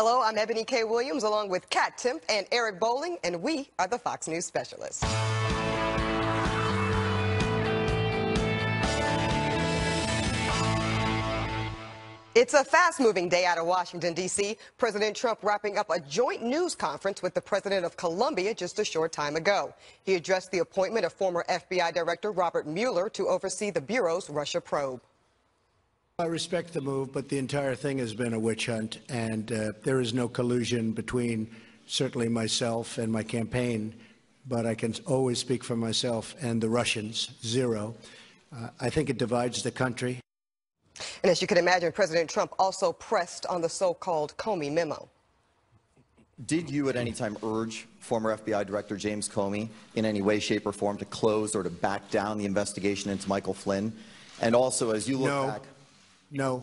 Hello, I'm Eboni K. Williams along with Kat Timpf and Eric Bolling, and we are the Fox News Specialists. It's a fast-moving day out of Washington, D.C. President Trump wrapping up a joint news conference with the president of Colombia just a short time ago. He addressed the appointment of former FBI Director Robert Mueller to oversee the Bureau's Russia probe. I respect the move, but the entire thing has been a witch hunt, and there is no collusion between certainly myself and my campaign, but I can always speak for myself and the Russians, zero. I think it divides the country. And as you can imagine, President Trump also pressed on the so-called Comey memo. Did you at any time urge former FBI Director James Comey in any way, shape, or form to close or to back down the investigation into Michael Flynn? And also, as you look back... No.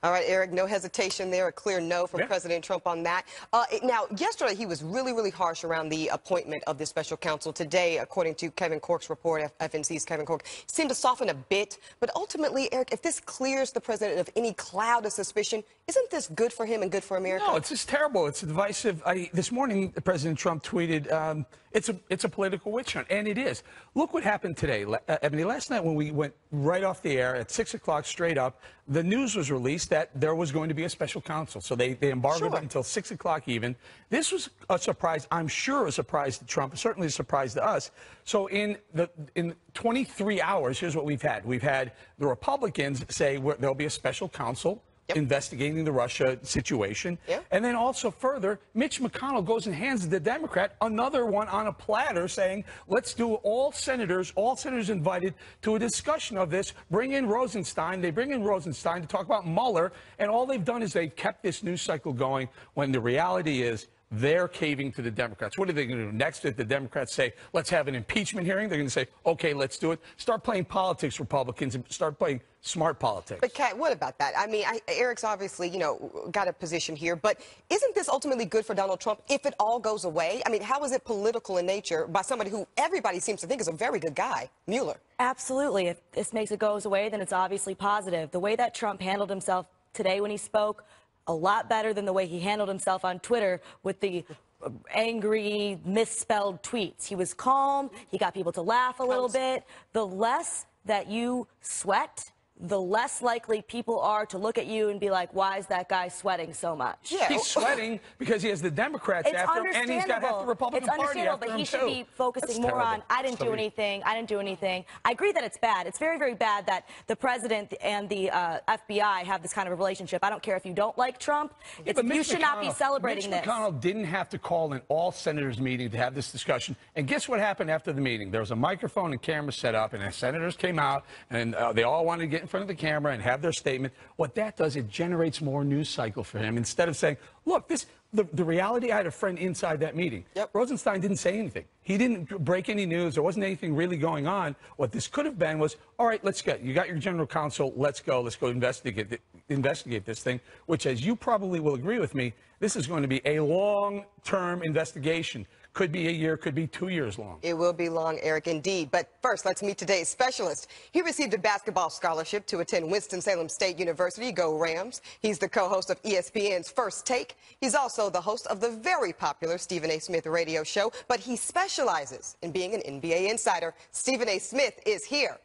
All right, Eric, no hesitation there, a clear no from President Trump on that. Now, yesterday he was really harsh around the appointment of the special counsel. Today, according to Kevin Corke's report, FNC's Kevin Corke, seemed to soften a bit. But ultimately, Eric, if this clears the president of any cloud of suspicion, isn't this good for him and good for America? No, it's just terrible. It's divisive. This morning, President Trump tweeted, it's a political witch hunt, and it is. Look what happened today. Eboni, last night when we went right off the air at 6 o'clock straight up, the news was released that there was going to be a special counsel. So they embargoed it until 6 o'clock even. This was a surprise, I'm sure a surprise to Trump, certainly a surprise to us. So in 23 hours, here's what we've had. We've had the Republicans say there'll be a special counsel investigating the Russia situation. And then also further, Mitch McConnell goes and hands the Democrat another one on a platter saying, let's do all senators invited to a discussion of this. Bring in Rosenstein. They bring in Rosenstein to talk about Mueller. And all they've done is they've kept this news cycle going when the reality is they're caving to the Democrats. What are they going to do next? If the Democrats say, let's have an impeachment hearing, they're going to say, okay, let's do it. Start playing politics, Republicans, and start playing smart politics. But, Kat, what about that? I mean, Eric's obviously, got a position here, but isn't this ultimately good for Donald Trump if it all goes away? I mean, how is it political in nature by somebody who everybody seems to think is a very good guy, Mueller? Absolutely. If this makes it goes away, then it's obviously positive. The way that Trump handled himself today when he spoke, a lot better than the way he handled himself on Twitter with the angry, misspelled tweets. He was calm. He got people to laugh a little bit. The less that you sweat, the less likely people are to look at you and be like, why is that guy sweating so much? Yeah. He's sweating because he has the Democrats after him, and he's got half the Republican Party after him, but he should be focusing more on, I didn't do anything. I agree that it's bad. It's very bad that the president and the FBI have this kind of a relationship. I don't care if you don't like Trump. You should not be celebrating this. Mitch McConnell didn't have to call an all-senators meeting to have this discussion. And guess what happened after the meeting? There was a microphone and camera set up, and the senators came out, and they all wanted to get in front of the camera and have their statement. What that does, it generates more news cycle for him. Instead of saying, look, the reality, I had a friend inside that meeting. Rosenstein didn't say anything. He didn't break any news. There wasn't anything really going on. What this could have been was, all right, you got your general counsel. Let's go investigate this thing, which, as you probably will agree with me, this is going to be a long-term investigation. Could be a year, could be 2 years long. It will be long, Eric, indeed. But first, let's meet today's specialist. He received a basketball scholarship to attend Winston-Salem State University. Go Rams. He's the co-host of ESPN's First Take. He's also the host of the very popular Stephen A. Smith radio show, but he specializes in being an NBA insider. Stephen A. Smith is here.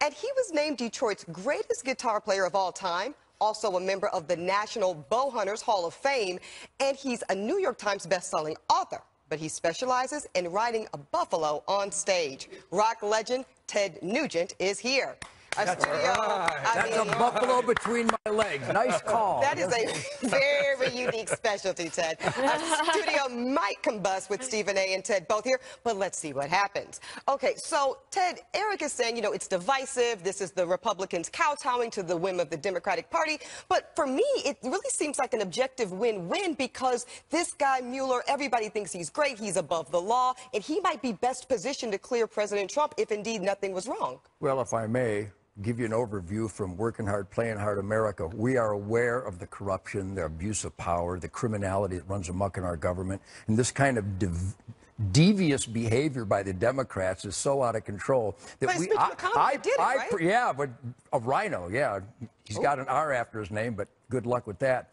And he was named Detroit's greatest guitar player of all time, also a member of the National Bowhunters Hall of Fame, and he's a New York Times best-selling author. But he specializes in riding a buffalo on stage. Rock legend Ted Nugent is here. That's a buffalo between my legs. Nice call. That is a very unique specialty, Ted. Our studio might combust with Stephen A. and Ted both here, but let's see what happens. Okay, so, Ted, Eric is saying, it's divisive. This is the Republicans kowtowing to the whim of the Democratic Party. But for me, it really seems like an objective win-win because this guy, Mueller, everybody thinks he's great. He's above the law, and he might be best positioned to clear President Trump if indeed nothing was wrong. Well, if I may give you an overview from Working Hard, Playing Hard America. We are aware of the corruption, the abuse of power, the criminality that runs amok in our government, and this kind of devious behavior by the Democrats is so out of control that but a rhino, he's got an R after his name, but good luck with that.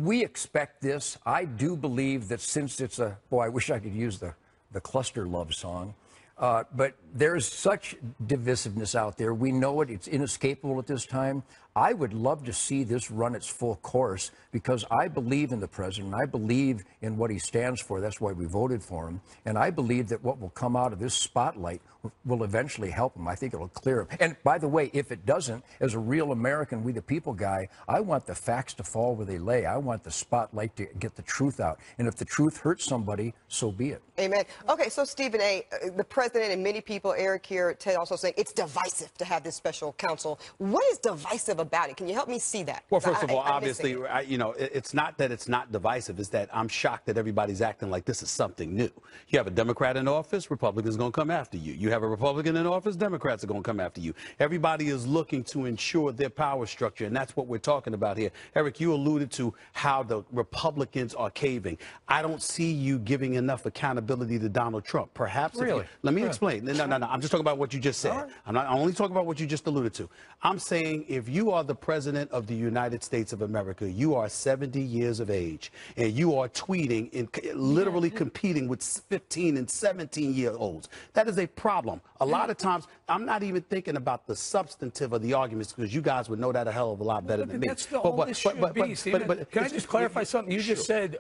we expect this. I do believe that since it's a, boy, I wish I could use the cluster love song. But there's such divisiveness out there. We know it. It's inescapable at this time. I would love to see this run its full course because I believe in the president. I believe in what he stands for. That's why we voted for him. And I believe that what will come out of this spotlight will eventually help him. I think it'll clear him. And by the way, if it doesn't, as a real American, we the people guy, I want the facts to fall where they lay. I want the spotlight to get the truth out. And if the truth hurts somebody, so be it. Amen. Okay, so Stephen A., the president and many people, Eric here, Ted also saying it's divisive to have this special counsel. What is divisive about it? Can you help me see that? Well, first of all, obviously, you know, it's not that it's not divisive. It's that I'm shocked that everybody's acting like this is something new. You have a Democrat in office, Republicans are going to come after you. You have a Republican in office, Democrats are going to come after you. Everybody is looking to ensure their power structure, and that's what we're talking about here. Eric, you alluded to how the Republicans are caving. I don't see you giving enough accountability to Donald Trump. Perhaps. Really? Let me explain. No. I'm just talking about what you just said. Right. I'm only talking about what you just alluded to. I'm saying if you are the president of the United States of America, you are 70 years of age, and you are tweeting and literally competing with 15 and 17-year-olds. That is a problem. A lot of times, I'm not even thinking about the substantive of the arguments because you guys would know that a hell of a lot better than me. That's the whole issue. Can I just clarify something? You just said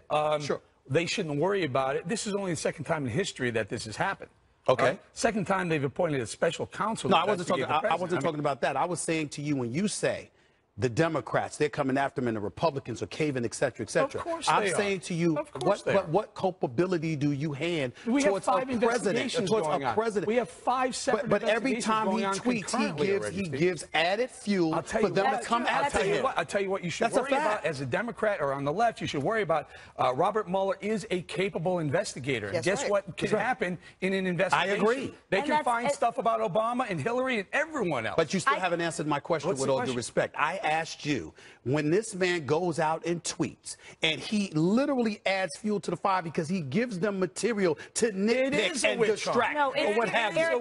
they shouldn't worry about it. This is only the second time in history that this has happened. Okay. Second time they've appointed a special counsel. No, I wasn't talking about that. I was saying to you when you say the Democrats, they're coming after them and the Republicans are caving, et cetera, et cetera. Of course I'm they saying are. to you, what culpability do you hand towards a president? We have 5 separate but every time he tweets, he gives added fuel for them to come after him. I'll tell you what you should worry about as a Democrat or on the left. You should worry about Robert Mueller is a capable investigator. And guess what can happen in an investigation? I agree. They can find stuff about Obama and Hillary and everyone else. But you still haven't answered my question with all due respect. I asked you, when this man goes out and tweets, and he literally adds fuel to the fire because he gives them material to nitpick and distract or what have you.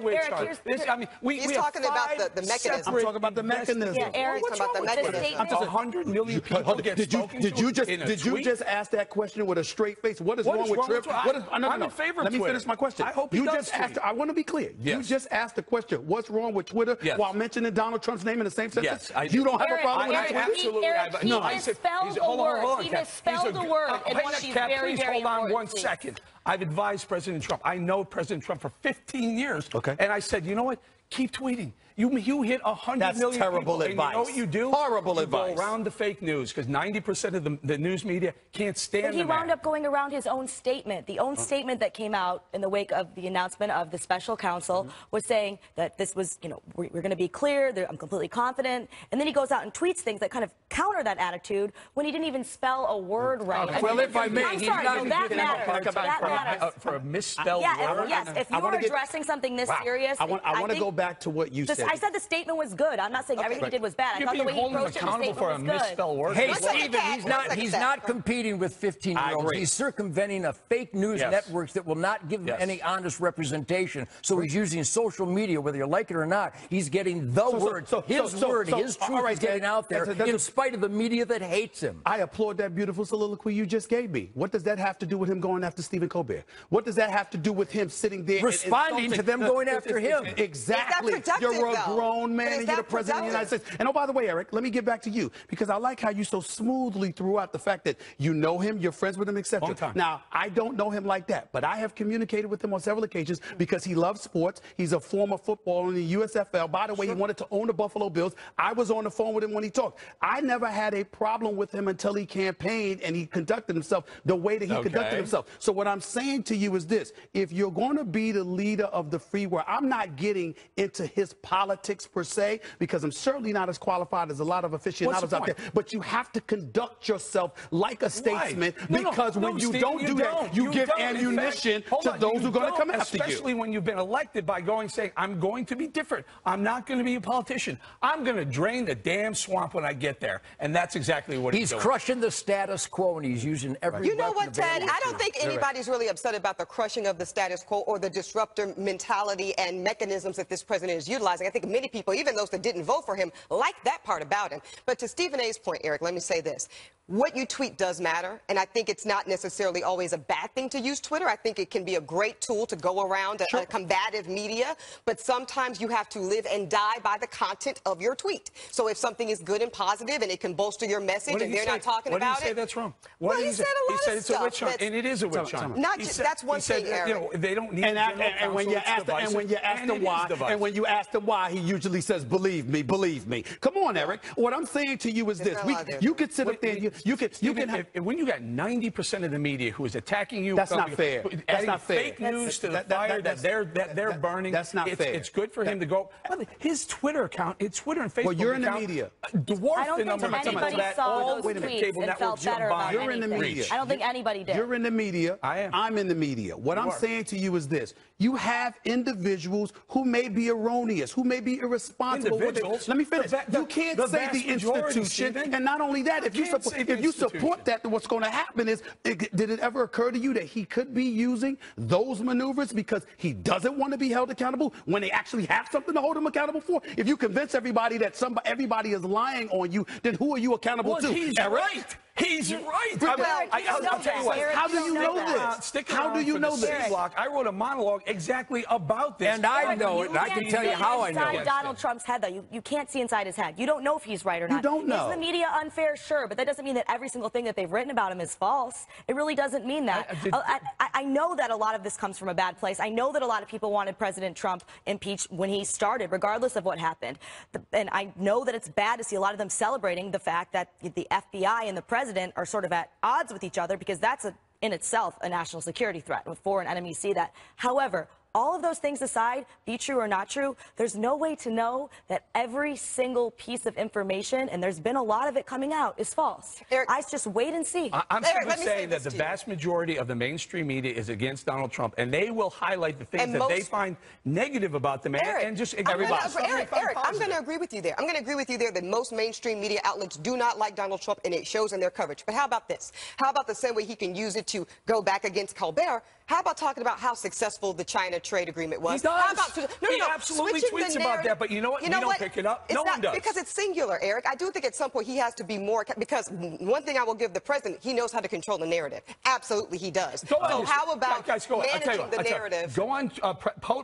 He's talking about the mechanism. I'm talking about the mechanism. Yeah, Eric, talking about the mechanism. 100 million people get spoken to Did you just ask that question with a straight face? What is wrong with Trump? I'm in favor of Let me finish my question. I hope he does tweet. I want to be clear. You just asked the question, what's wrong with Twitter while mentioning Donald Trump's name in the same sentence? You don't have a problem with that? Absolutely. He misspelled a word. He misspelled a word in one of these very, very hold on one tweets. second. I've advised President Trump. I know President Trump for 15 years. Okay. And I said, you know what? Keep tweeting. You hit 100 million terrible people, advice. And you know what you do? Horrible advice. Go around the fake news because 90% of the news media can't stand But he wound up going around his own statement. The own statement that came out in the wake of the announcement of the special counsel was saying that this was, we're going to be clear. I'm completely confident. And then he goes out and tweets things that kind of counter that attitude when he didn't even spell a word right. Well, if I may, I'm sorry, that matters. That matters. For a misspelled word? Yes, if you were addressing something this serious. I want to go back to what you said. I said the statement was good. I'm not saying everything he did was bad. I thought the way he approached it, the statement was good. Misspelled word. Hey, Stephen, he's not competing with 15-year-olds. He's circumventing a fake news networks that will not give him any honest representation. So he's using social media, whether you like it or not. He's getting the word. His word, his truth is getting out there in spite of the media that hates him. I applaud that beautiful soliloquy you just gave me. What does that have to do with him going after Stephen Colbert? What does that have to do with him sitting there responding to them going after him? Exactly. You're a grown man and you're the president of the United States. And oh, by the way, Eric, let me get back to you because I like how you so smoothly threw out the fact that you know him, you're friends with him, etc. Now, I don't know him like that, but I have communicated with him on several occasions because he loves sports. He's a former footballer in the USFL. By the way, he wanted to own the Buffalo Bills. I was on the phone with him when he talked. I never had a problem with him until he campaigned and he conducted himself the way that he conducted himself. So what I'm saying to you is this. If you're going to be the leader of the free world, I'm not getting into his politics per se because I'm certainly not as qualified as a lot of aficionados out there. But you have to conduct yourself like a statesman because when you don't do that, you give ammunition to those who are going to come after you. Especially when you've been elected by saying, I'm going to be different. I'm not going to be a politician. I'm going to drain the damn swamp when I get there. And that's exactly what he's doing. He's crushing the status quo and he's using every You know what, Ted? I don't think anybody's really upset about the crushing of the status quo or the disruptor mentality and mechanisms that this president is utilizing. I think many people, even those that didn't vote for him, like that part about him. But to Stephen A.'s point, Eric, let me say this. what you tweet does matter, and I think it's not necessarily always a bad thing to use Twitter. I think it can be a great tool to go around a combative media, but sometimes you have to live and die by the content of your tweet. So if something is good and positive and it can bolster your message and they're not talking about it. What did he say that's wrong? Well, he said a lot of it's a witch hunt, and it is a witch hunt. Not just, that's one thing, Eric. You know, they don't need and when you ask him why, he usually says, believe me, believe me. Come on, Eric. What I'm saying to you is this. You could sit up there and you can when you got 90% of the media who is attacking you, that's not fair. That's not fair. Fake news to the fire that they're burning. That's not fair. It's good for him to go. His Twitter account, his Twitter and Facebook. Well, you're in the media. I don't think anybody saw those tweets and felt better about You're in the media. I don't think anybody did. You're in the media. I am. I'm in the media. What I'm saying to you is this: you have individuals who may be erroneous, who may be irresponsible. Let me finish. You can't say the institution, and not only that, if you support that, what's going to happen is, did it ever occur to you that he could be using those maneuvers because he doesn't want to be held accountable when they actually have something to hold him accountable for? If you convince everybody that everybody is lying on you, then who are you accountable to? He's right. He's right. I'll tell you what. How do you know this? How do you know this? I wrote a monologue exactly about this. And I know it, and I can tell you how I know it. Inside Donald Trump's head, though. You can't see inside his head. You don't know if he's right or not. You don't know. Is the media unfair? Sure, but that doesn't mean that every single thing that they've written about him is false. It really doesn't mean that. I know that a lot of this comes from a bad place. I know that a lot of people wanted President Trump impeached when he started, regardless of what happened. And I know that it's bad to see a lot of them celebrating the fact that the FBI and the president are sort of at odds with each other, because that's in itself a national security threat when foreign enemies see that. However, all of those things aside, be true or not true, there's no way to know that every single piece of information, and there's been a lot of it coming out, is false. Eric, I just wait and see. I'm simply saying that the vast majority of the mainstream media is against Donald Trump, and they will highlight the things that they find negative about the man, and just everybody. Eric, I'm going to agree with you there. I'm going to agree with you there that most mainstream media outlets do not like Donald Trump, and it shows in their coverage. But how about this? How about the same way he can use it to go back against Colbert? How about talking about how successful the China trade agreement was? He does. How about, he absolutely tweets about that, but you know what? We don't pick it up. No one does. Because it's singular, Eric. I do think at some point he has to be more, because one thing I will give the president, he knows how to control the narrative. Absolutely, he does. So how about managing the narrative? Go on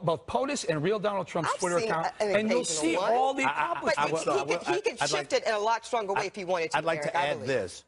both POTUS and Real Donald Trump's Twitter account, and you'll see all the accomplishments. He can shift it in a lot stronger way if he wanted to. I'd like to add this.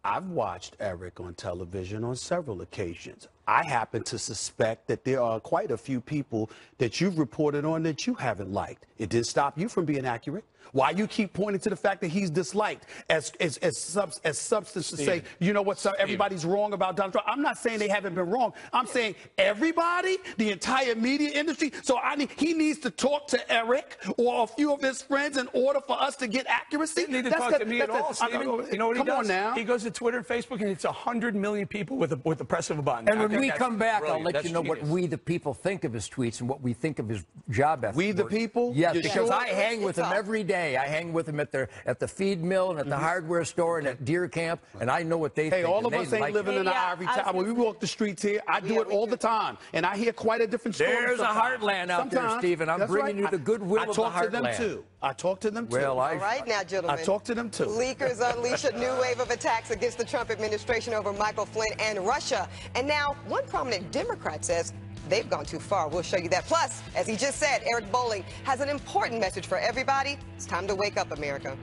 I've watched Eric on television on several occasions. I happen to suspect that there are quite a few people that you've reported on that you haven't liked. It didn't stop you from being accurate. Why you keep pointing to the fact that he's disliked as substance to say, you know what, everybody's wrong about Donald Trump. I'm not saying they haven't been wrong. I'm saying everybody, the entire media industry. So he needs to talk to Eric or a few of his friends in order for us to get accuracy. He didn't talk to me at all, Stephen. You know what he does? Come on now. He goes to Twitter and Facebook, and it's 100 million people with the press of a button. And when we come back, I'll let you know what we, the people, think of his tweets and what we think of his job ethic. We, the people? Yes, because I hang with him every day. I hang with him at the feed mill and at the hardware store and at deer camp, and I know what they think. Hey, all of us ain't living in an ivory tower. When we walk the streets here, I do it all the time, and I hear quite a different story. There's a heartland out there, Stephen. I'm bringing you the goodwill of the heartland. I talk to them too. I talk to them too. Well, all right now, gentlemen. I talk to them too. Leakers unleash a new wave of attacks against the Trump administration over Michael Flynn and Russia. And now, one prominent Democrat says they've gone too far. We'll show you that. Plus, as he just said, Eric Bolling has an important message for everybody. It's time to wake up, America.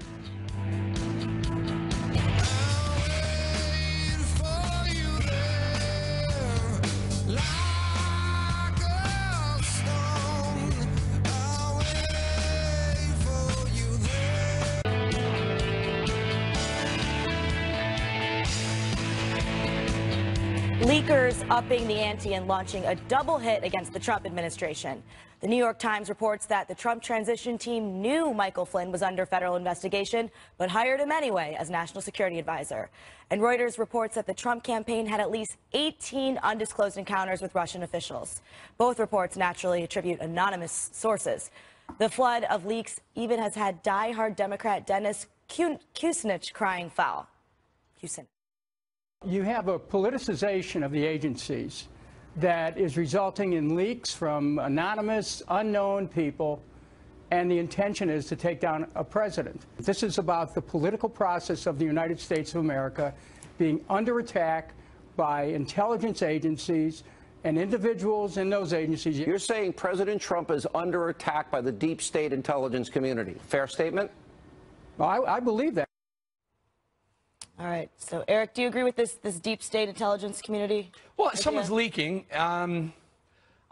Leakers upping the ante and launching a double hit against the Trump administration. The New York Times reports that the Trump transition team knew Michael Flynn was under federal investigation, but hired him anyway as national security advisor. And Reuters reports that the Trump campaign had at least 18 undisclosed encounters with Russian officials. Both reports naturally attribute anonymous sources. The flood of leaks even has had diehard Democrat Dennis Kucinich crying foul. You have a politicization of the agencies that is resulting in leaks from anonymous, unknown people and the intention is to take down a president. This is about the political process of the United States of America being under attack by intelligence agencies and individuals in those agencies. You're saying President Trump is under attack by the deep state intelligence community. Fair statement? Well, I believe that. All right. So, Eric, do you agree with this deep state intelligence community? Well, someone's leaking.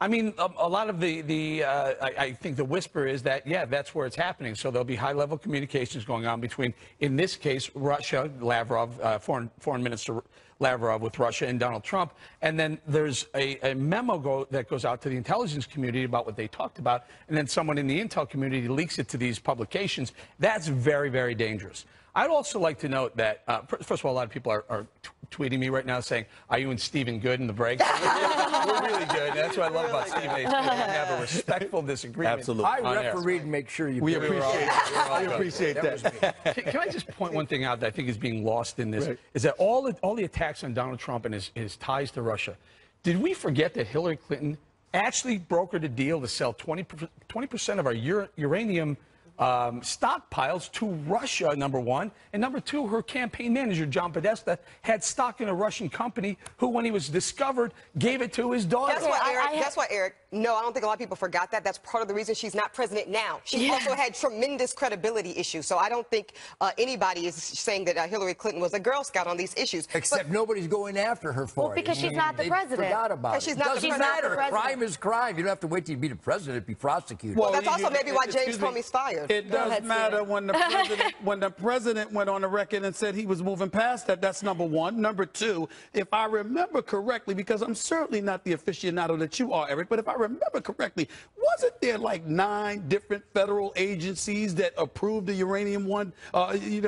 I mean, a lot of I think the whisper is that, yeah, that's where it's happening. So there'll be high-level communications going on between, in this case, Russia, Lavrov, Foreign Minister Lavrov with Russia and Donald Trump. And then there's a memo that goes out to the intelligence community about what they talked about. And then someone in the intel community leaks it to these publications. That's very, very dangerous. I'd also like to note that, first of all, a lot of people are tweeting me right now saying, are you and Stephen good in the break? We're really good. That's what I love about Stephen A. We have a respectful disagreement. Absolutely. I referee to make sure you. We appreciate that. We appreciate that. Can I just point one thing out that I think is being lost in this? Right. Is that all the attacks on Donald Trump and his ties to Russia, did we forget that Hillary Clinton actually brokered a deal to sell 20% of our uranium stockpiles to Russia, number one, and number two, her campaign manager, John Podesta, had stock in a Russian company who, when he was discovered, gave it to his daughter. Guess what, Eric? No, I don't think a lot of people forgot that. That's part of the reason she's not president now. She also had tremendous credibility issues. So I don't think anybody is saying that Hillary Clinton was a Girl Scout on these issues. Except nobody's going after her for it. Well, because she's not the president. Forgot about it. She's not Doesn't matter. Crime is crime. You don't have to wait till you be the president to be prosecuted. Well, that's also maybe why James Comey's fired. It does matter when the president went on the record and said he was moving past that. That's number one. Number two, if I remember correctly, because I'm certainly not the aficionado that you are, Eric, but if I remember correctly, wasn't there like 9 different federal agencies that approved the uranium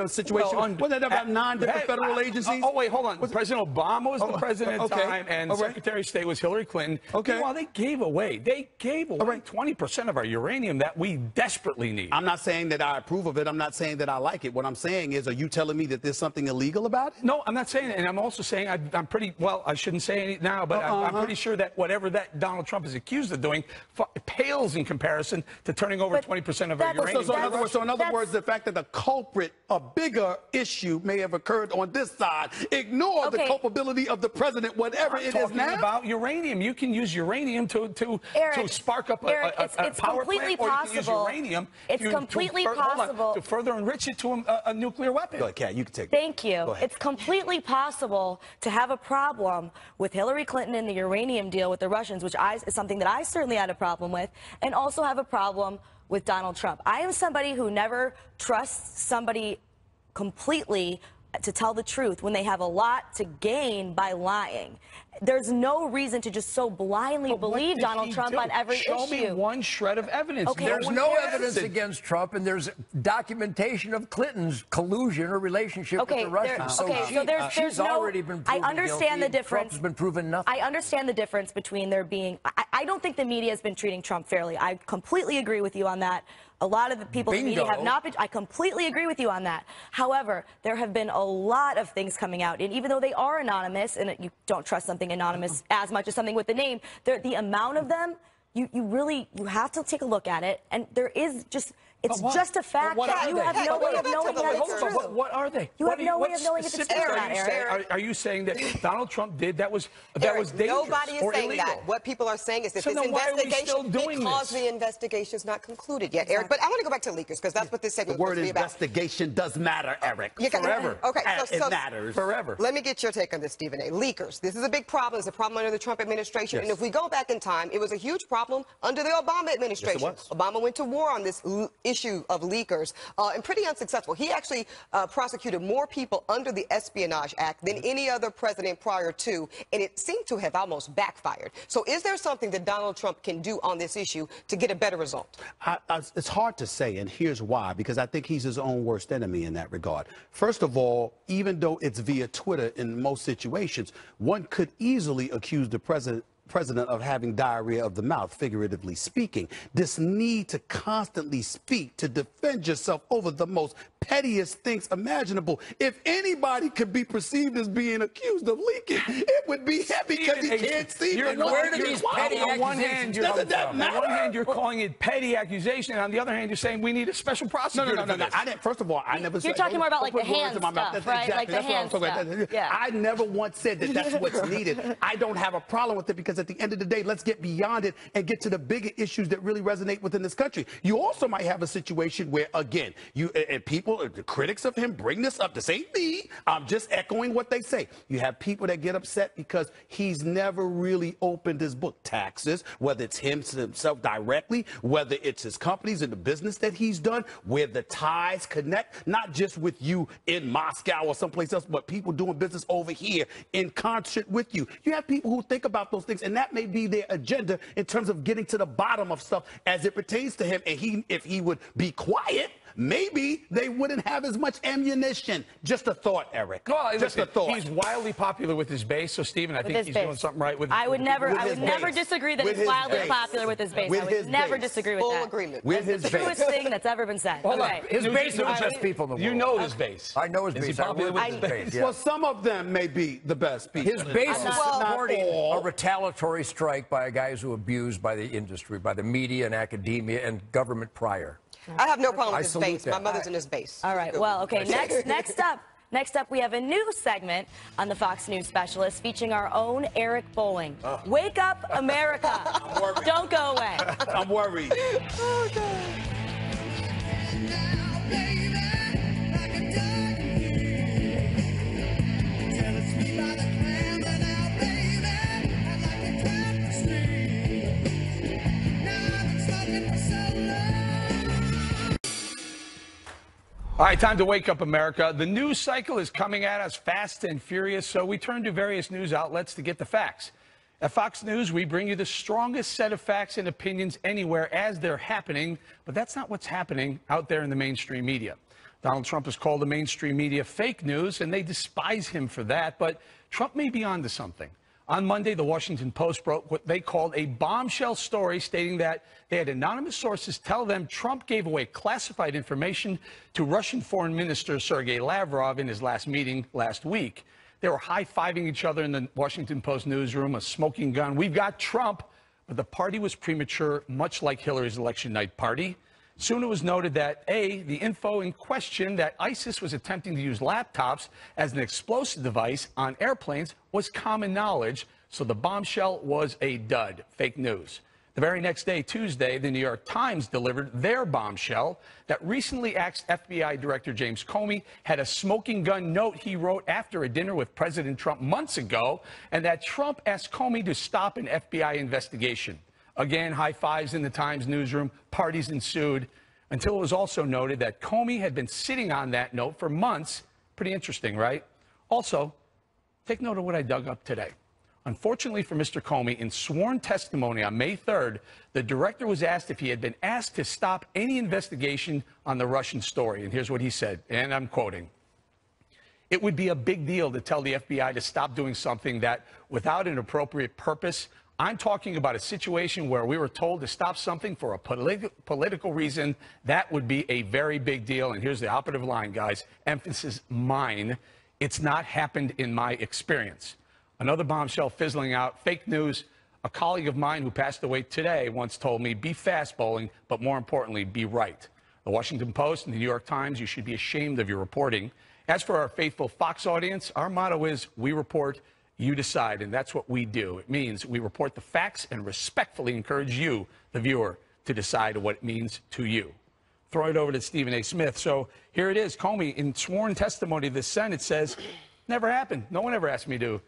situation? Wasn't there about 9 different federal agencies? Oh, wait, hold on. President Obama was the president at the time, and Secretary of State was Hillary Clinton. Okay. Well, they gave away 20% of our uranium that we desperately need. I'm not saying that I approve of it. I'm not saying that I like it. What I'm saying is, are you telling me that there's something illegal about it? No, I'm not saying it. And I'm also saying I'm pretty, well, I shouldn't say it now, but I'm pretty sure that whatever that Donald Trump is accused of doing pales in comparison to turning over 20% of our uranium. So in other words, the fact that the culprit, a bigger issue may have occurred on this side, ignore the culpability of the president, whatever it is now. About uranium. You can use uranium to spark up a power plant, or you can use uranium to further enrich it to a nuclear weapon. Go ahead, Kat, you can take it. Thank you. It's completely possible to have a problem with Hillary Clinton and the uranium deal with the Russians, which is something that I certainly had a problem with, and also have a problem with Donald Trump. I am somebody who never trusts somebody completely to tell the truth when they have a lot to gain by lying. There's no reason to just so blindly believe Donald Trump on every issue. Show me one shred of evidence. Okay. There's no evidence against Trump, and there's documentation of Clinton's collusion or relationship with the Russians. She's already been proven I understand guilty. the difference. Trump's been proven nothing. I understand the difference between there being. I don't think the media has been treating Trump fairly. I completely agree with you on that. A lot of the people in the media have not been. I completely agree with you on that. However, there have been a lot of things coming out, and even though they are anonymous, and you don't trust something anonymous as much as something with the name, the amount of them, you have to take a look at it, and there is just. It's just a fact that you have no way of knowing that it's true. What are they? You have no way of knowing if it's true or not, Eric. Are you saying that Donald Trump did that was dangerous nobody is or saying illegal? that. What people are saying is that So this then why are we investigation, still doing because this? the investigation is not concluded yet, Eric. But I want to go back to leakers, because that's what this segment was supposed to be about. The word investigation does matter, Eric. Forever. Okay, it matters. Forever. Let me get your take on this, Stephen A. Leakers. This is a big problem. It's a problem under the Trump administration. And if we go back in time, it was a huge problem under the Obama administration. Yes, it was. Obama went to war on this issue of leakers. And pretty unsuccessful. He actually prosecuted more people under the Espionage Act than any other president prior to, and it seemed to have almost backfired. So is there something that Donald Trump can do on this issue to get a better result? It's hard to say, and here's why, because I think he's his own worst enemy in that regard. First of all, even though it's via Twitter in most situations, one could easily accuse the president president of having diarrhea of the mouth, figuratively speaking. This need to constantly speak, to defend yourself over the most pettiest things imaginable. If anybody could be perceived as being accused of leaking, it would be him because he can't see. Where do these petty accusations come from? On one hand, you're calling it petty accusation, and on the other hand, you're saying we need a special prosecutor. No. I didn't. First of all, I never said. You're talking more about like the hand stuff, right? Like the hand stuff. Yeah. I never once said that that's what's needed. I don't have a problem with it because at the end of the day, let's get beyond it and get to the bigger issues that really resonate within this country. You also might have a situation where, again, you and people, the critics of him bring this up. This ain't me. I'm just echoing what they say. You have people that get upset because he's never really opened his book. Taxes, whether it's himself directly, whether it's his companies and the business that he's done, where the ties connect, not just with you in Moscow or someplace else, but people doing business over here in concert with you. You have people who think about those things, and that may be their agenda in terms of getting to the bottom of stuff as it pertains to him. And if he would be quiet, maybe they wouldn't have as much ammunition. Just a thought, Eric. Well, just a thought. He's wildly popular with his base, so Stephen, I think he's doing something right with. I would never disagree that he's wildly popular with his base. I would never disagree with that. Full agreement. With his base. The truest thing that's ever been said. Okay. His base are the best people in the world. You know his base. I know his base. Is he popular with his base? Well, some of them may be the best people. His base is supporting a retaliatory strike by guys who abused by the industry, by the media and academia and government prior. I have no problem with his base. My mother's in his base. All right. Well, okay. Next up, we have a new segment on the Fox News Specialist featuring our own Eric Bolling. Wake up, America. Don't go away. I'm worried. Oh, God. All right, time to wake up, America. The news cycle is coming at us fast and furious, so we turn to various news outlets to get the facts. At Fox News, we bring you the strongest set of facts and opinions anywhere as they're happening, but that's not what's happening out there in the mainstream media. Donald Trump has called the mainstream media fake news, and they despise him for that, but Trump may be onto something. On Monday, the Washington Post broke what they called a bombshell story, stating that they had anonymous sources tell them Trump gave away classified information to Russian Foreign Minister Sergei Lavrov in his last meeting last week. They were high-fiving each other in the Washington Post newsroom, a smoking gun. We've got Trump, but the party was premature, much like Hillary's election night party. Soon it was noted that, the info in question that ISIS was attempting to use laptops as an explosive device on airplanes was common knowledge, so the bombshell was a dud, fake news. The very next day, Tuesday, the New York Times delivered their bombshell that recently axed FBI Director James Comey had a smoking gun note he wrote after a dinner with President Trump months ago, and that Trump asked Comey to stop an FBI investigation. Again, high fives in the Times newsroom, parties ensued, until it was also noted that Comey had been sitting on that note for months. Pretty interesting, right? Also, take note of what I dug up today. Unfortunately for Mr. Comey, in sworn testimony on May 3rd, the director was asked if he had been asked to stop any investigation on the Russian story. And here's what he said, and I'm quoting. It would be a big deal to tell the FBI to stop doing something that, without an appropriate purpose, I'm talking about a situation where we were told to stop something for a political reason. That would be a very big deal. And here's the operative line, guys. Emphasis mine. It's not happened in my experience. Another bombshell fizzling out. Fake news. A colleague of mine who passed away today once told me, be fast, Bolling, but more importantly, be right. The Washington Post and the New York Times, you should be ashamed of your reporting. As for our faithful Fox audience, our motto is, we report, you decide, and that's what we do. It means we report the facts and respectfully encourage you, the viewer, to decide what it means to you. Throw it over to Stephen A. Smith. So here it is. Comey, in sworn testimony to the Senate, says, never happened. No one ever asked me to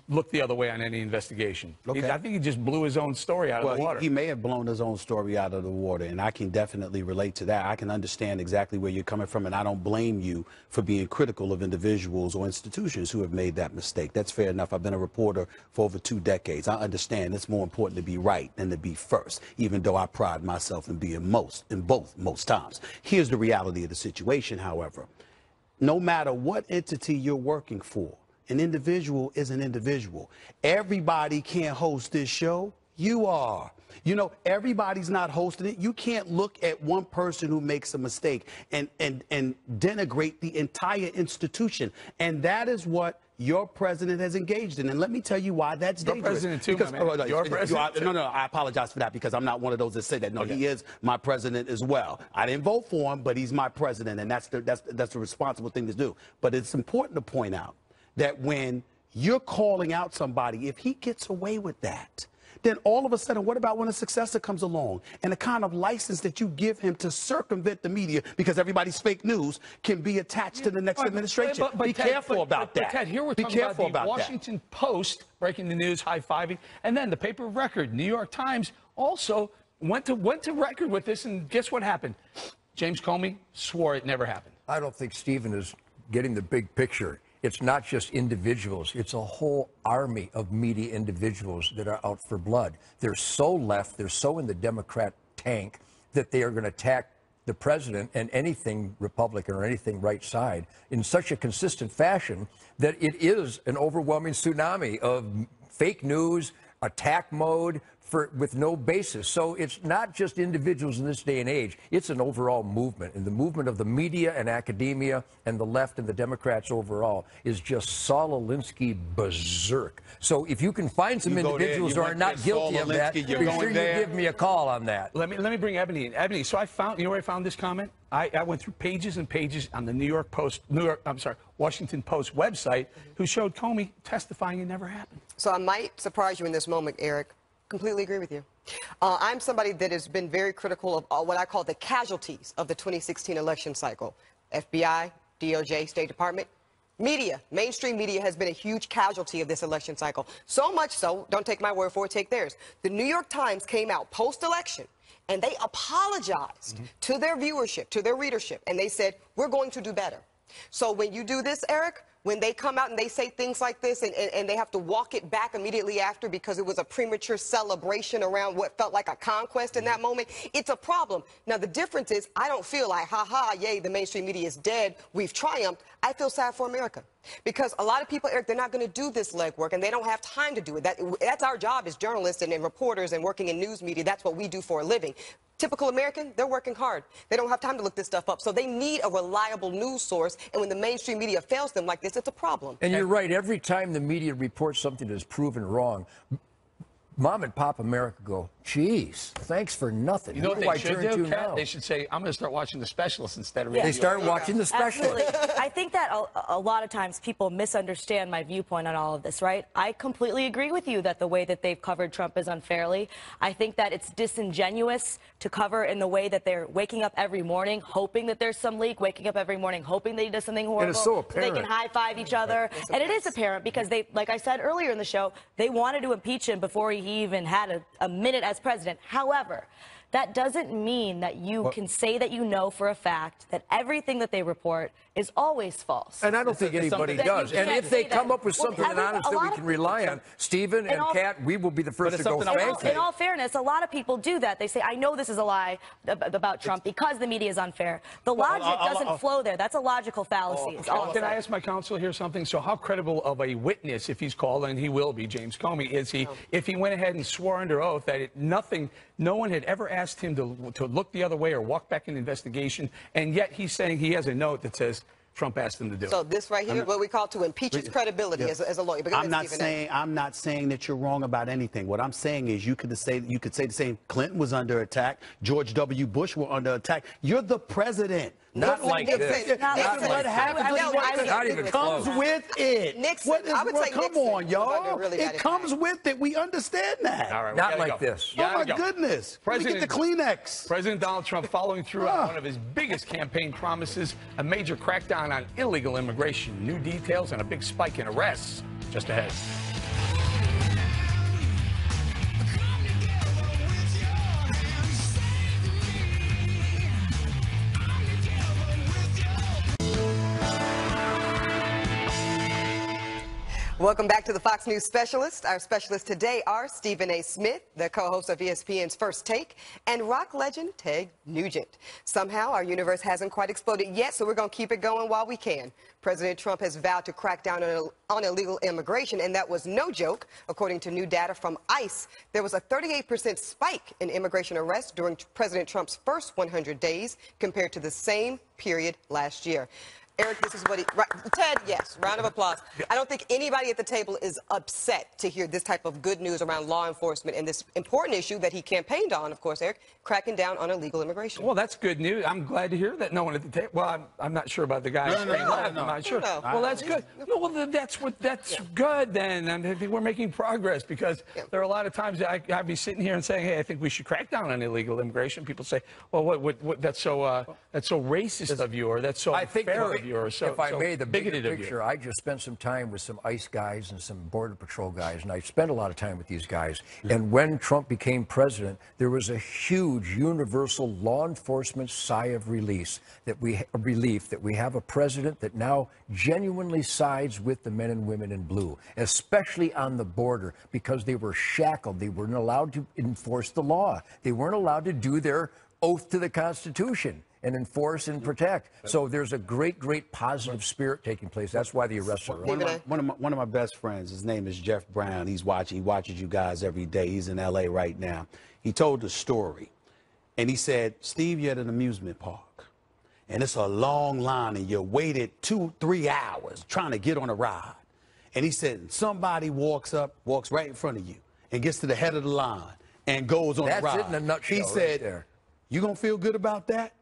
look the other way on any investigation. Okay. I think he just blew his own story out of the water. He may have blown his own story out of the water, and I can definitely relate to that. I can understand exactly where you're coming from, and I don't blame you for being critical of individuals or institutions who have made that mistake. That's fair enough. I've been a reporter for over 2 decades. I understand it's more important to be right than to be first, even though I pride myself in being most times. Here's the reality of the situation, however. No matter what entity you're working for, an individual is an individual. Everybody can't host this show. You are. You know, everybody's not hosting it. You can't look at one person who makes a mistake and denigrate the entire institution. And that is what your president has engaged in. And let me tell you why that's dangerous. President too, because, my man. Your president no, I apologize for that because I'm not one of those that say that. No, he is my president as well. I didn't vote for him, but he's my president, and that's the responsible thing to do. But it's important to point out that when you're calling out somebody, if he gets away with that, then all of a sudden, what about when a successor comes along and the kind of license that you give him to circumvent the media because everybody's fake news can be attached to the next administration? Be careful about that. But Ted, here we're talking about the Washington Post breaking the news, high-fiving, and then the paper of record, New York Times, also went to record with this, and guess what happened? James Comey swore it never happened. I don't think Stephen is getting the big picture. It's not just individuals. It's a whole army of media individuals that are out for blood. They're so left, they're so in the Democrat tank that they are going to attack the president and anything Republican or anything right side in such a consistent fashion that it is an overwhelming tsunami of fake news, attack mode, with no basis. So it's not just individuals in this day and age. It's an overall movement. And the movement of the media and academia and the left and the Democrats overall is just Saul Alinsky berserk. So if you can find some individuals who are not guilty of that, be sure you give me a call on that. Let me bring Eboni in. Eboni, so I found, you know where I found this comment? I went through pages and pages on the Washington Post website who showed Comey testifying it never happened. So I might surprise you in this moment, Eric. Completely agree with you. I'm somebody that has been very critical of what I call the casualties of the 2016 election cycle. FBI, DOJ, State Department, media, mainstream media has been a huge casualty of this election cycle. So much so, don't take my word for it, take theirs. The New York Times came out post-election and they apologized to their viewership, to their readership, and they said, we're going to do better. So when you do this, Eric, when they come out and they say things like this and they have to walk it back immediately after because it was a premature celebration around what felt like a conquest in that moment, it's a problem. Now, the difference is I don't feel like, ha-ha, yay, the mainstream media is dead, we've triumphed. I feel sad for America. Because a lot of people, Eric, they're not going to do this legwork, and they don't have time to do it. That's our job as journalists and reporters and working in news media. That's what we do for a living. Typical American, they're working hard. They don't have time to look this stuff up. So they need a reliable news source, and when the mainstream media fails them like this, it's a problem. And you're right. Every time the media reports something that is proven wrong, Mom and Pop America go, geez, thanks for nothing. You know what they should do, Kat? They should say, I'm going to start watching The Specialist instead of reading. They start watching The Specialist. Absolutely. I think that a lot of times people misunderstand my viewpoint on all of this, right? I completely agree with you that the way that they've covered Trump is unfairly. I think that it's disingenuous to cover in the way that they're waking up every morning, hoping that there's some leak, waking up every morning, hoping that he does something horrible. And it's so apparent. So they can high-five each other. And it is apparent because they, like I said earlier in the show, they wanted to impeach him before he even had a minute as president. However, that doesn't mean that you can say that you know for a fact that everything that they report is always false. And I don't think anybody does. And if they come up with something honest that we can rely on, Stephen and Kat, we will be the first to go thank you. In all fairness, a lot of people do that. They say, I know this is a lie about Trump because the media is unfair. The logic doesn't flow there. That's a logical fallacy. Can I ask my counsel here something? So how credible of a witness, if he's called, and he will be, James Comey, is he, if he went ahead and swore under oath that no one had ever asked him to look the other way or walk back an investigation, and yet he's saying he has a note that says Trump asked him to do it. So this right here, what we call to impeach his credibility as a lawyer. I'm not saying that you're wrong about anything. What I'm saying is you could say the same. Clinton was under attack. George W. Bush were under attack. You're the president. Not like this. Not what happens. Not even close. Comes with it. Nixon. I would say come on, y'all. It comes with it. We understand that. All right, not like this. Oh, my goodness. Let me get the Kleenex. President Donald Trump following through on one of his biggest campaign promises, a major crackdown on illegal immigration. New details and a big spike in arrests just ahead. Welcome back to the Fox News Specialist. Our specialists today are Stephen A. Smith, the co-host of ESPN's First Take, and rock legend Ted Nugent. Somehow, our universe hasn't quite exploded yet, so we're going to keep it going while we can. President Trump has vowed to crack down on illegal immigration, and that was no joke. According to new data from ICE, there was a 38% spike in immigration arrests during President Trump's first 100 days compared to the same period last year. Eric, this is what he... Ted, yes, round of applause. I don't think anybody at the table is upset to hear this type of good news around law enforcement and this important issue that he campaigned on, of course, Eric, cracking down on illegal immigration. Well, that's good news. I'm glad to hear that no one at the table... Well, I'm not sure about the guy straight left. I'm not sure. No. Well, that's good. No, well, that's good then. I think we're making progress because there are a lot of times I'd be sitting here and saying, hey, I think we should crack down on illegal immigration. People say, well, what that's so racist of you, or that's so unfair of you, or so... If I may, the bigger bigoted picture, I just spent some time with some ICE guys and some Border Patrol guys, and I spent a lot of time with these guys. And when Trump became president, there was a huge universal law enforcement sigh of relief that we have a president that now genuinely sides with the men and women in blue, especially on the border, because they were shackled. They weren't allowed to enforce the law. They weren't allowed to do their oath to the Constitution and enforce and protect. So there's a great positive spirit taking place. That's why the arrests are on. One of my best friends, his name is Jeff Brown. He watches you guys every day. He's in LA right now. He told the story, and he said, Steve, you're at an amusement park, and it's a long line, and you waited 2-3 hours trying to get on a ride. And he said, somebody walks right in front of you, and gets to the head of the line, and goes on a ride. That's it in a nutshell. He said, right there. You gonna feel good about that?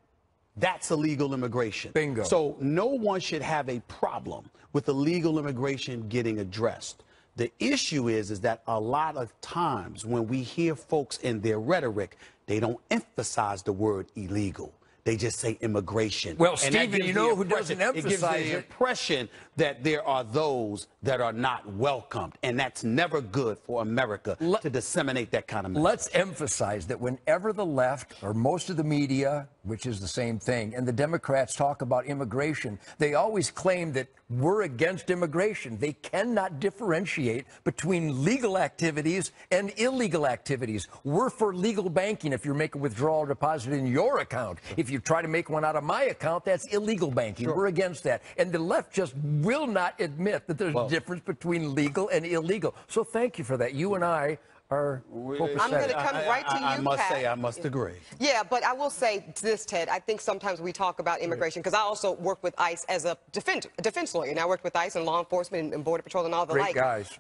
That's illegal immigration. Bingo. So no one should have a problem with illegal immigration getting addressed. The issue is that a lot of times when we hear folks in their rhetoric, they don't emphasize the word illegal. They just say immigration. Well, Stephen, you know who doesn't emphasize it? Gives the impression that there are those that are not welcomed, and that's never good for America to disseminate that kind of message. Let's emphasize that whenever the left, or most of the media, which is the same thing, and the Democrats talk about immigration, they always claim that we're against immigration. They cannot differentiate between legal activities and illegal activities. We're for legal banking if you make a withdrawal or deposit in your account. If you try to make one out of my account, that's illegal banking. We're against that. And the left just will not admit that there's a difference between legal and illegal. So thank you for that. You and I are I'm going to come right to you, I must Pat. say, I must agree. Yeah, but I will say this, Ted. I think sometimes we talk about immigration, because I also work with ICE as a defense lawyer. And I worked with ICE and law enforcement and Border Patrol and all the Great guys.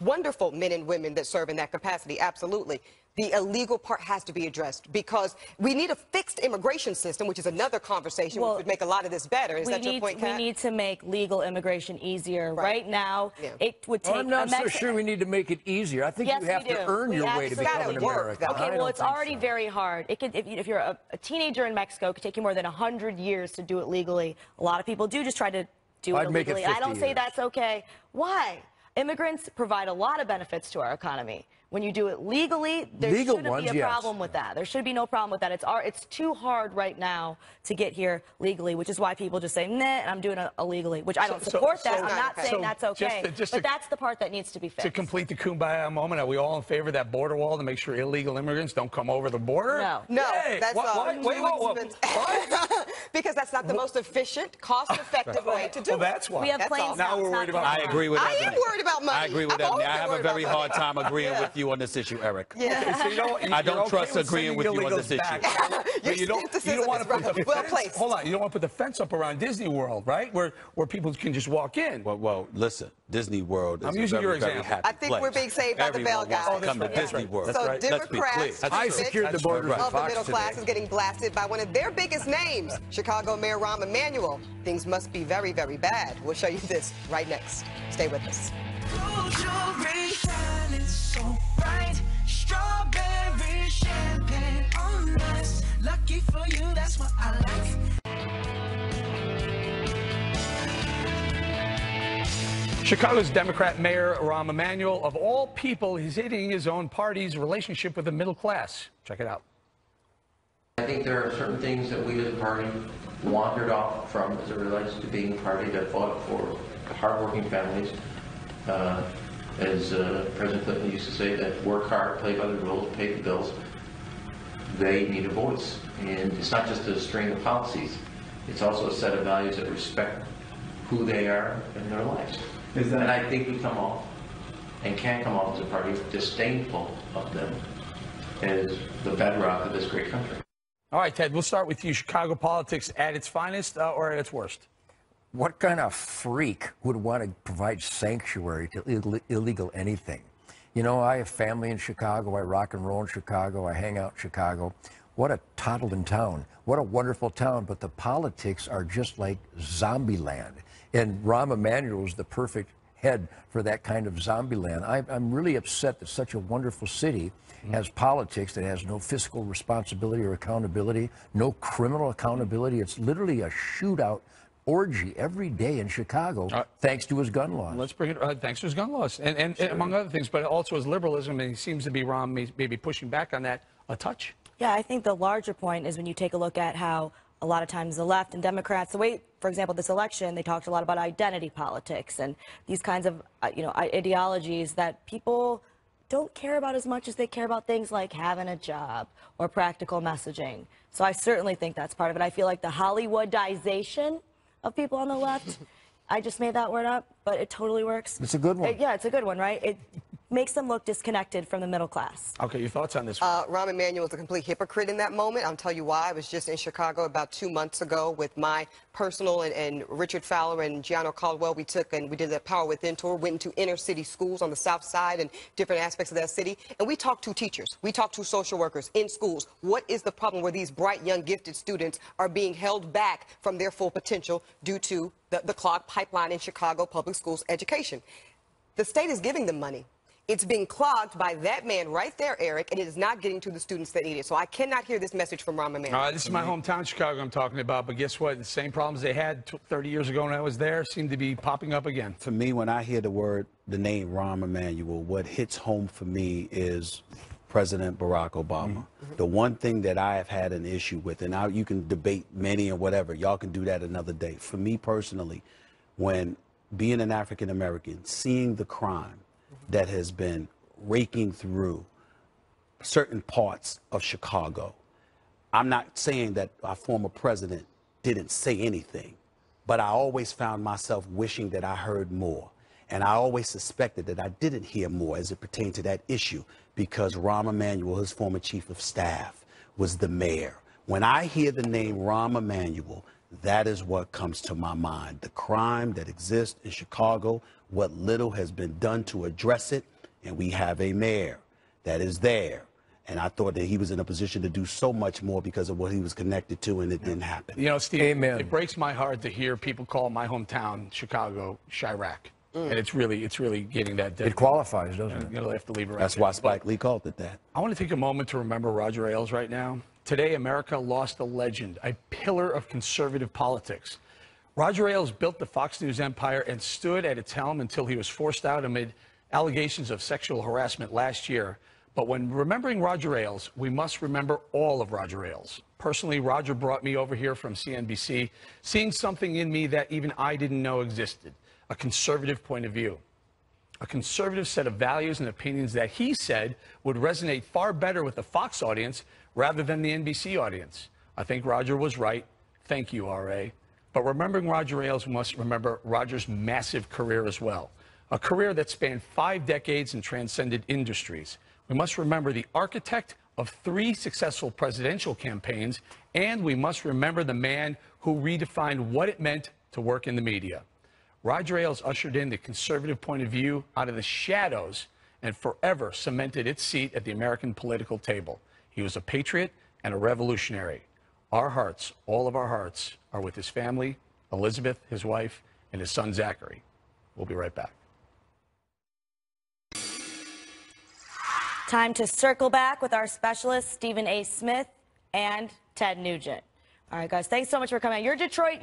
Wonderful men and women that serve in that capacity, absolutely. The illegal part has to be addressed, because we need a fixed immigration system, which is another conversation which would make a lot of this better. Is that your point, Kat? We need to make legal immigration easier. Right now, it would take... I'm not so sure we need to make it easier. I think you have to earn your way to become an American. Okay, well, it's already very hard. It could, if you're a teenager in Mexico, it could take you more than 100 years to do it legally. A lot of people do just try to do it illegally. I don't say that's okay. Why? Immigrants provide a lot of benefits to our economy. When you do it legally, there shouldn't be a problem with that. There should be no problem with that. It's too hard right now to get here legally, which is why people just say, nah, and I'm doing it illegally, which I don't support that. I'm not saying that's okay, but that's the part that needs to be fixed. To complete the kumbaya moment, are we all in favor of that border wall to make sure illegal immigrants don't come over the border? No. Hey, That's what? Because that's not the most efficient, cost-effective way to do it. Well, that's why. We have planes now we're worried about money. I agree with that. I am worried about money. I agree with that. I have a very hard time agreeing with you on this issue, Eric. Yeah. So I don't trust agreeing with you on this issue. But you don't want to put the fence, hold on, you don't want to put the fence up around Disney World, right? Where people can just walk in. Well, listen, Disney World is using a your very example. happy I think we're being saved by the bell guys. Everyone wants to come to Disney World. So Democrats, I secured the borders of the middle class, is getting blasted by one of their biggest names, Chicago Mayor Rahm Emanuel. Things must be very, very bad. We'll show you this right next. Stay with us. So bright, strawberry champagne on us. Lucky for you, that's what I like. Chicago's Democrat Mayor Rahm Emanuel, of all people, is hitting his own party's relationship with the middle class. Check it out. I think there are certain things that we as a party wandered off from as it relates to being a party that fought for hardworking families As President Clinton used to say, that work hard, play by the rules, pay the bills. They need a voice. And it's not just a string of policies. It's also a set of values that respect who they are in their lives. And I think we come off and can come off as a party disdainful of them as the bedrock of this great country. All right, Ted, we'll start with you. Chicago politics at its finest or at its worst? What kind of freak would want to provide sanctuary to illegal anything? You know, I have family in Chicago. I rock and roll in Chicago. I hang out in Chicago. What a toddling town. What a wonderful town. But the politics are just like zombie land. And Rahm Emanuel is the perfect head for that kind of zombie land. I'm really upset that such a wonderful city has politics that has no fiscal responsibility or accountability, no criminal accountability. It's literally a shootout orgy every day in Chicago, thanks to his gun laws. Let's bring it, thanks to his gun laws, and sure, among other things, but also his liberalism, and he seems to be maybe pushing back on that a touch. Yeah, I think the larger point is when you take a look at how a lot of times the left and Democrats, the way, for example, this election, they talked a lot about identity politics and these kinds of, ideologies that people don't care about as much as they care about things like having a job or practical messaging. So I certainly think that's part of it. I feel like the Hollywoodization of people on the left, I just made that word up, but it totally works. It's a good one. Yeah, it's a good one, right? It makes them look disconnected from the middle class. Okay, your thoughts on this one? Rahm Emanuel is a complete hypocrite in that moment. I'll tell you why. I was just in Chicago about 2 months ago with my personal and Richard Fowler and Gianno Caldwell. We did a Power Within tour, went into inner city schools on the south side and different aspects of that city. And we talked to teachers. We talked to social workers in schools. What is the problem where these bright, young, gifted students are being held back from their full potential due to the clogged pipeline in Chicago public schools education? The state is giving them money. It's being clogged by that man right there, Eric, and it is not getting to the students that need it. So I cannot hear this message from Rahm Emanuel. This is my hometown, Chicago, I'm talking about. But guess what? The same problems they had 30 years ago when I was there seem to be popping up again. For me, when I hear the name Rahm Emanuel, what hits home for me is President Barack Obama. Mm-hmm. The one thing that I have had an issue with, and you can debate many and whatever, y'all can do that another day. For me personally, when being an African American, seeing the crime that has been raking through certain parts of Chicago. I'm not saying that our former president didn't say anything, but I always found myself wishing that I heard more. And I always suspected that I didn't hear more as it pertained to that issue because Rahm Emanuel, his former chief of staff, was the mayor. When I hear the name Rahm Emanuel, that is what comes to my mind. The crime that exists in Chicago, what little has been done to address it, and we have a mayor that is there. And I thought that he was in a position to do so much more because of what he was connected to, and it didn't happen. You know, Steve, Amen. It breaks my heart to hear people call my hometown, Chicago, Chirac. And it's really getting that dead. It qualifies, doesn't it? You'll have to leave it right That's there. why Spike Lee called it that. I want to take a moment to remember Roger Ailes right now. Today, America lost a legend, a pillar of conservative politics. Roger Ailes built the Fox News empire and stood at its helm until he was forced out amid allegations of sexual harassment last year. But when remembering Roger Ailes, we must remember all of Roger Ailes. Personally, Roger brought me over here from CNBC, seeing something in me that even I didn't know existed, a conservative point of view. A conservative set of values and opinions that he said would resonate far better with the Fox audience rather than the NBC audience. I think Roger was right. Thank you, RA. But remembering Roger Ailes, we must remember Roger's massive career as well. A career that spanned 5 decades and transcended industries. We must remember the architect of 3 successful presidential campaigns, and we must remember the man who redefined what it meant to work in the media. Roger Ailes ushered in the conservative point of view out of the shadows and forever cemented its seat at the American political table. He was a patriot and a revolutionary. Our hearts, all of our hearts, are with his family, Elizabeth, his wife, and his son, Zachary. We'll be right back. Time to circle back with our specialists, Stephen A. Smith and Ted Nugent. All right, guys. Thanks so much for coming. You're a Detroit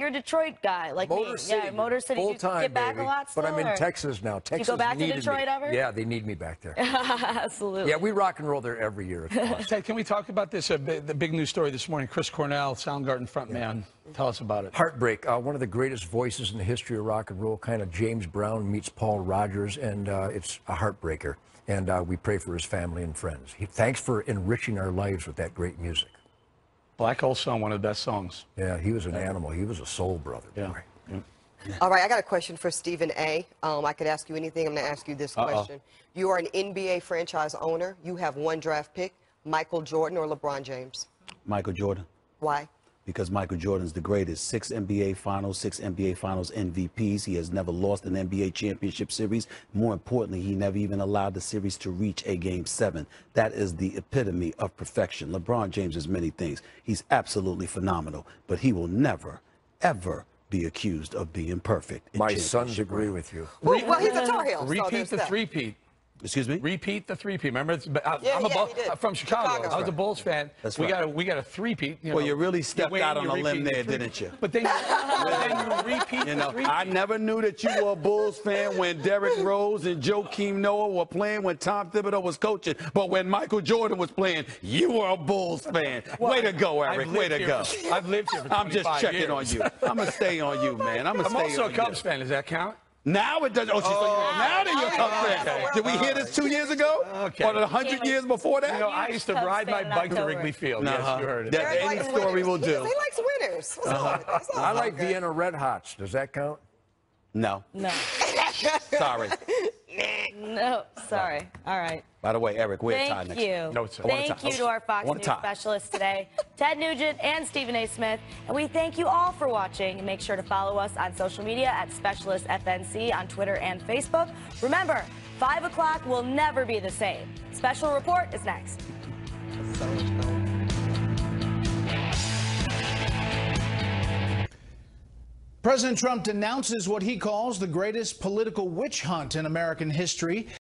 guy, like Motor me. City, Yeah, Motor City. full You time, get back baby. a lot still, But I'm in or? Texas now. Texas You go back to needed Detroit me. ever? Yeah, they need me back there. Absolutely. Yeah, we rock and roll there every year. It's awesome. Ted, can we talk about this? The big news story this morning. Chris Cornell, Soundgarden frontman. Tell us about it. Heartbreak. One of the greatest voices in the history of rock and roll. Kind of James Brown meets Paul Rogers, and it's a heartbreaker. And we pray for his family and friends. Thanks for enriching our lives with that great music. Black Hole Sun, one of the best songs. Yeah, he was an animal. He was a soul brother. Yeah. All right, I got a question for Stephen A. I could ask you anything. I'm going to ask you this question. You are an NBA franchise owner. You have one draft pick, Michael Jordan or LeBron James? Michael Jordan. Why? Because Michael Jordan's the greatest. 6 NBA Finals, 6 NBA Finals MVPs. He has never lost an NBA championship series. More importantly, he never even allowed the series to reach a Game 7. That is the epitome of perfection. LeBron James is many things. He's absolutely phenomenal, but he will never, ever be accused of being perfect. My sons agree with you. Well, he's a Tar Heel. Repeat the three-peat. Excuse me? Repeat the three-peat. Remember, I'm from Chicago. I was a Bulls fan. That's we right. got a three-peat. Well, you really stepped out on a limb there, didn't you? But then you repeat You the know, three-peat. I never knew that you were a Bulls fan when Derrick Rose and Joakim Noah were playing, when Tom Thibodeau was coaching. But when Michael Jordan was playing, you were a Bulls fan. Way to go, Eric. Way to go. I've lived here for 25 I'm just checking years. on you. I'm going to stay on you, man. I'm also a Cubs fan. Does that count? Now it does. Oh, now that you're a Cubs fan. okay. Did we hear this 2 years ago? Okay. Or 100 years before that? You know, I used to ride my bike to Wrigley Field. Yes, you heard it. That any story will do. He likes winners. That's all. I like Vienna Red Hots. Does that count? No. No. Sorry. No. Sorry. All right. By the way, Eric, we're tied Thank next you. No, sir. Thank you to our Fox News specialists today, Ted Nugent and Stephen A. Smith. And we thank you all for watching. And make sure to follow us on social media at SpecialistFNC on Twitter and Facebook. Remember, 5 o'clock will never be the same. Special Report is next. President Trump denounces what he calls the greatest political witch hunt in American history.